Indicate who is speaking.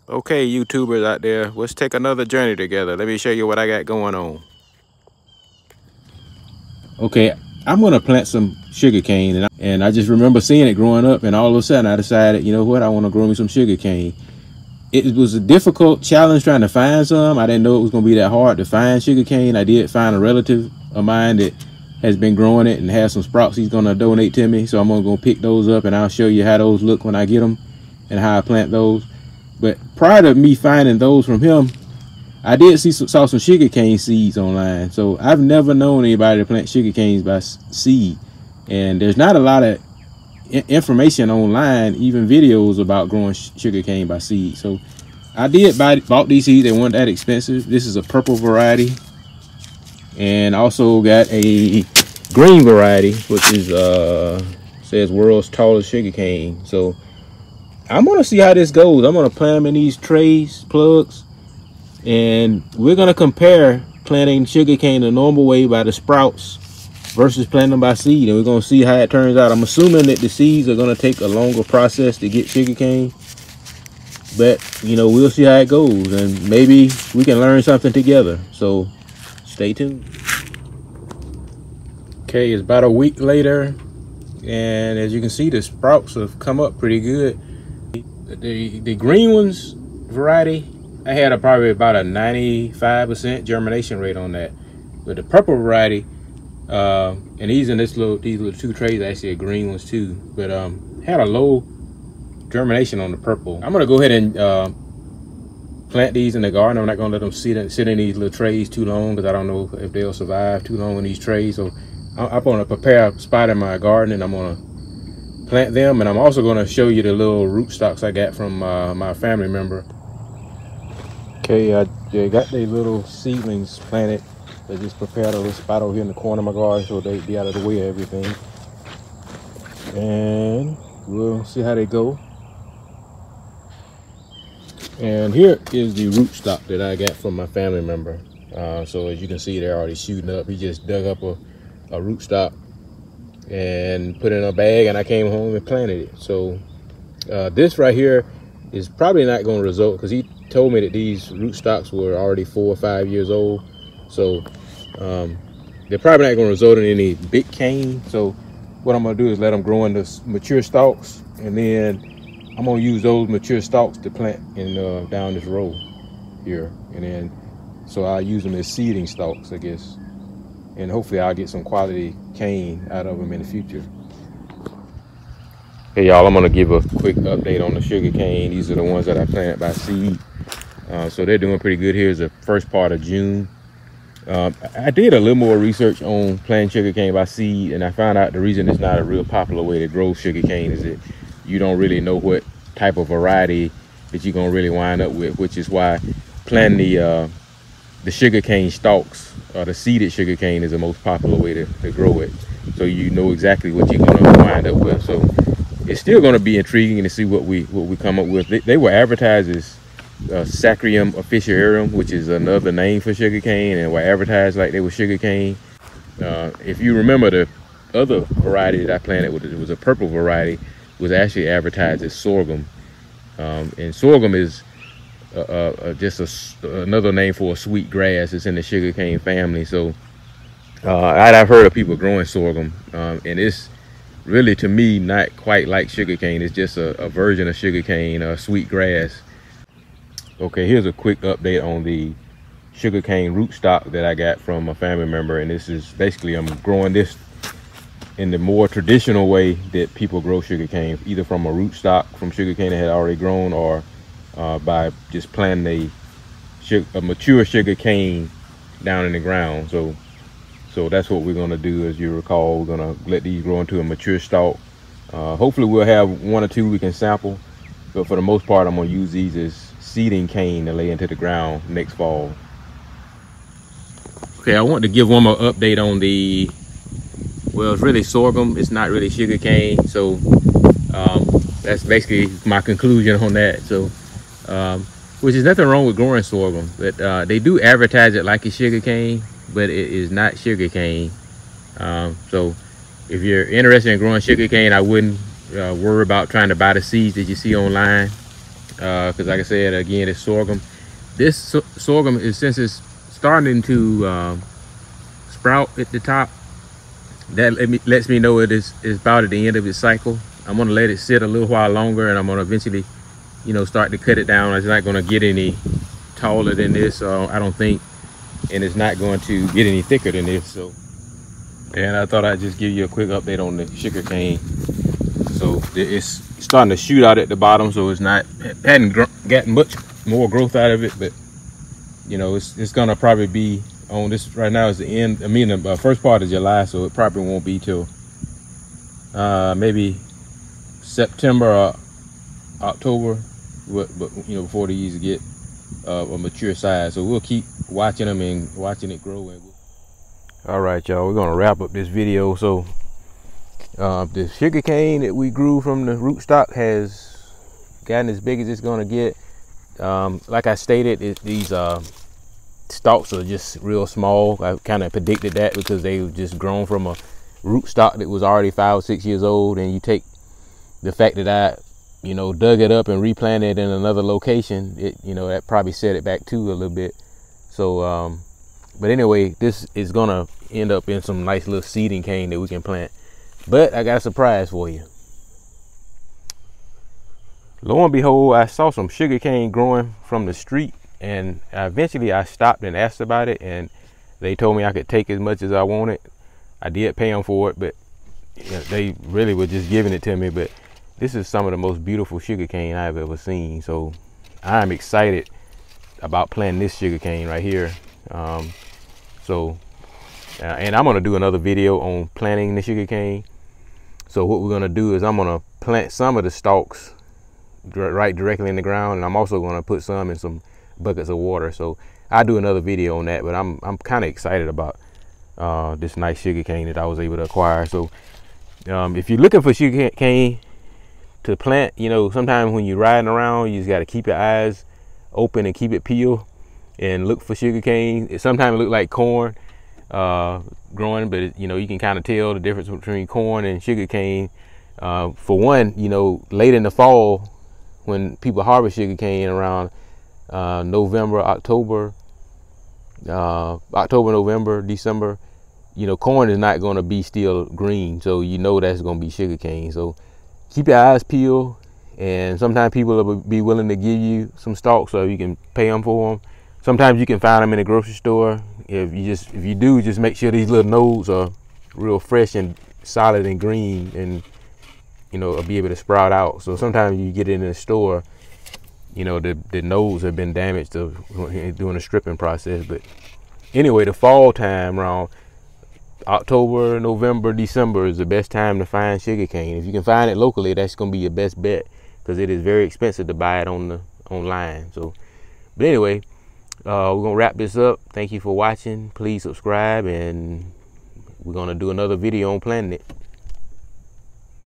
Speaker 1: Okay, YouTubers out there, let's take another journey together. Let me show you what I got going on. Okay, I'm gonna plant some sugarcane, and I just remember seeing it growing up, and all of a sudden I decided, you know what, I want to grow me some sugarcane. It was a difficult challenge trying to find some. I didn't know it was gonna be that hard to find sugarcane. I did find a relative of mine that has been growing it and has some sprouts he's gonna donate to me, so I'm gonna go pick those up, and I'll show you how those look when I get them and how I plant those. But prior to me finding those from him, I did saw some sugarcane seeds online. So I've never known anybody to plant sugarcanes by seed, and there's not a lot of information online, even videos about growing sugarcane by seed. So I did bought these seeds. They weren't that expensive. This is a purple variety, and also got a green variety, which is says world's tallest sugarcane. So I'm gonna see how this goes. I'm gonna plant them in these trays, plugs, and we're gonna compare planting sugarcane the normal way by the sprouts versus planting them by seed, and we're gonna see how it turns out. I'm assuming that the seeds are gonna take a longer process to get sugarcane, but you know, we'll see how it goes, and maybe we can learn something together. So stay tuned. Okay, it's about a week later, and as you can see, the sprouts have come up pretty good. The green ones variety, I had probably about a 95% germination rate on that. But the purple variety, and these little two trays actually are green ones too, but had a low germination on the purple. I'm gonna go ahead and plant these in the garden. I'm not gonna let them sit in these little trays too long, because I don't know if they'll survive too long in these trays. So I'm gonna prepare a spot in my garden, and I'm gonna plant them, and I'm also going to show you the little rootstocks I got from my family member. Okay, I got these little seedlings planted. I just prepared a little spot over here in the corner of my garden so they be out of the way of everything, and we'll see how they go. And here is the rootstock that I got from my family member. So as you can see, they're already shooting up. He just dug up a rootstock and put it in a bag, and I came home and planted it. So this right here is probably not going to result, because he told me that these rootstocks were already 4 or 5 years old. So they're probably not going to result in any big cane. So what I'm going to do is let them grow into mature stalks, and then I'm going to use those mature stalks to plant in down this row here. And then so I'll use them as seeding stalks, I guess, and hopefully I'll get some quality cane out of them in the future. Hey y'all, I'm gonna give a quick update on the sugar cane. These are the ones that I planted by seed. So they're doing pretty good. Here's the first part of June. I did a little more research on planting sugar cane by seed, and I found out the reason it's not a real popular way to grow sugar cane is that you don't really know what type of variety that you're gonna really wind up with, which is why planting the sugar cane stalks, or the seeded sugar cane, is the most popular way to grow it, so you know exactly what you're going to wind up with. So it's still going to be intriguing to see what we come up with. They were advertised as Saccharinium officinarum, which is another name for sugar cane, and were advertised like they were sugar cane. If you remember, the other variety that I planted, it was a purple variety, was actually advertised as sorghum, and sorghum is just another name for a sweet grass. It's in the sugarcane family. So I've heard of people growing sorghum, and it's really, to me, not quite like sugarcane. It's just a version of sugarcane, sweet grass. Okay, here's a quick update on the sugarcane rootstock that I got from a family member, and this is basically, I'm growing this in the more traditional way that people grow sugarcane, either from a rootstock from sugarcane that had already grown, or by just planting a mature sugar cane down in the ground. So that's what we're going to do. As you recall, we're going to let these grow into a mature stalk. Hopefully we'll have 1 or 2 we can sample, but for the most part I'm going to use these as seeding cane to lay into the ground next fall. Okay, I want to give one more update on the, well, it's really sorghum, it's not really sugar cane. So that's basically my conclusion on that. So which is nothing wrong with growing sorghum, but they do advertise it like it's sugar cane, but it is not sugar cane. So if you're interested in growing sugar cane, I wouldn't worry about trying to buy the seeds that you see online. because like I said, again, it's sorghum. This sorghum is, since it's starting to sprout at the top, that lets me know it's about at the end of its cycle. I'm gonna let it sit a little while longer, and I'm gonna eventually, you know, start to cut it down. It's not gonna get any taller than this, I don't think, and it's not going to get any thicker than this. So, and I thought I'd just give you a quick update on the sugarcane. So it's starting to shoot out at the bottom, so it's not, hadn't gotten much more growth out of it, but you know, it's gonna probably be on this right now is the end, I mean the first part of July, so it probably won't be till maybe September or October, but you know, before these get a mature size. So we'll keep watching them and watching it grow. All right, y'all, we're gonna wrap up this video. So the sugarcane that we grew from the rootstock has gotten as big as it's gonna get. Like I stated, these stalks are just real small. I kind of predicted that because they just grown from a rootstock that was already 5 or 6 years old, and you take the fact that I, you know, dug it up and replanted it in another location, it, you know, that probably set it back too a little bit. So but anyway, this is gonna end up in some nice little seeding cane that we can plant. But I got a surprise for you. Lo and behold, I saw some sugarcane growing from the street, and eventually I stopped and asked about it, and they told me I could take as much as I wanted. I did pay them for it, but you know, they really were just giving it to me. But this is some of the most beautiful sugarcane I've ever seen. So I'm excited about planting this sugarcane right here. And I'm gonna do another video on planting the sugarcane. So what we're gonna do is I'm gonna plant some of the stalks right directly in the ground, and I'm also gonna put some in some buckets of water. So I'll do another video on that, but I'm kind of excited about this nice sugarcane that I was able to acquire. So if you're looking for sugarcane to plant, you know, sometimes when you're riding around, you just got to keep your eyes open and keep it peeled and look for sugarcane. It sometimes look like corn growing, but it, you know, you can kind of tell the difference between corn and sugarcane. For one, you know, late in the fall when people harvest sugarcane around November, October, November, December, you know, corn is not going to be still green, so you know that's going to be sugarcane. So keep your eyes peeled, and sometimes people will be willing to give you some stalks so you can pay them for them. Sometimes you can find them in the grocery store. If you do, just make sure these little nodes are real fresh and solid and green, and you know, be able to sprout out. So sometimes you get it in the store, you know, the nodes have been damaged during the stripping process. But anyway, the fall time around October, November, December is the best time to find sugarcane. If you can find it locally, that's going to be your best bet, because it is very expensive to buy it online. So, but anyway, we're gonna wrap this up. Thank you for watching. Please subscribe, and we're gonna do another video on planting it.